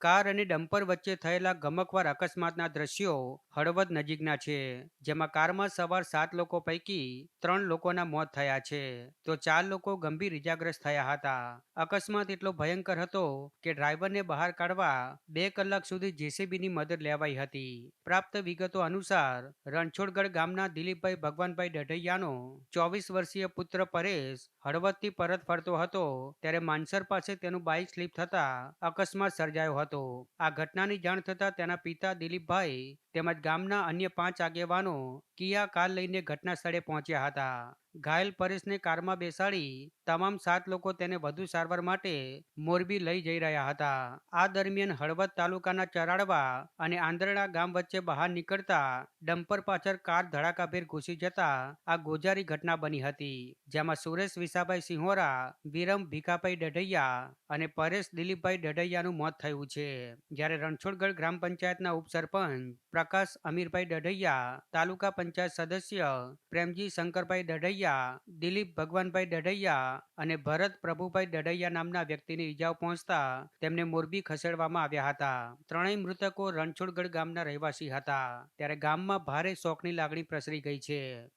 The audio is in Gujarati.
કાર અને ડમ્પર વચ્ચે થયેલા ગમખ્વાર અકસ્માતના દ્રશ્યો હળવદ નજીકના છે, જેમાં કારમાં સવાર 7 લોકો પૈકી 3 લોકોના મોત થયા છે, તો 4 લોકો ગંભીર ઇજાગ્રસ્ત થયા હતા. અકસ્માત એટલો ભયંકર હતો કે ડ્રાઈવરને બહાર કાઢવા 2 કલાક સુધી જેસીબીની મદદ લેવાઈ હતી. પ્રાપ્ત વિગતો અનુસાર રણછોડગઢ ગામના દિલીપભાઈ ભગવાનભાઈ ડઢૈયાનો 24 વર્ષીય પુત્ર પરેશ હળવદથી પરત ફરતો હતો, ત્યારે માનસર પાસે તેનું બાઇક સ્લીપ થતા અકસ્માત સર્જાયો હતો. આ ઘટનાની જાણ થતાં તેના પિતા દિલીપભાઈ તેમજ ગામના અન્ય 5 આગેવાનો કિયા કાર લઈને ઘટના સ્થળે પહોંચ્યા હતા. ઘાયલ પરેશને કારમાં બેસાડી તમામ 7 લોકો તેને વધુ સારવાર માટે મોરબી લઈ જઈ રહ્યા હતા. આ દરમિયાન હળવદ તાલુકાના ચરાડવા અને આંદ્રડા ગામ વચ્ચે બહાર નીકળતા ડમ્પર પાછળ કાર ધડાકાભેર ઘૂસી જતા આ ગોજારી ઘટના બની હતી, જેમાં સુરેશ વિસાભાઈ સિંહોરા, વિરમ ભીખાભાઈ ડઢૈયા અને પરેશ દિલીપભાઈ ડઢૈયાનું મોત થયું છે. જ્યારે રણછોડગઢ ગ્રામ પંચાયતના ઉપસરપંચ પ્રકાશ અમીરભાઈ ડઢૈયા, તાલુકા પંચાયત સદસ્ય પ્રેમજી શંકરભાઈ ડઢૈયા, દિલીપ ભગવાનભાઈ ડઢૈયા અને ભરત પ્રભુભાઈ ડઢૈયા નામના વ્યક્તિને ઈજાઓ પહોંચતા તેમને મોરબી ખસેડવામાં આવ્યા હતા. ત્રણેય મૃતકો રણછોડગઢ ગામના રહેવાસી હતા, ત્યારે ગામમાં ભારે શોકની લાગણી પ્રસરી ગઈ છે.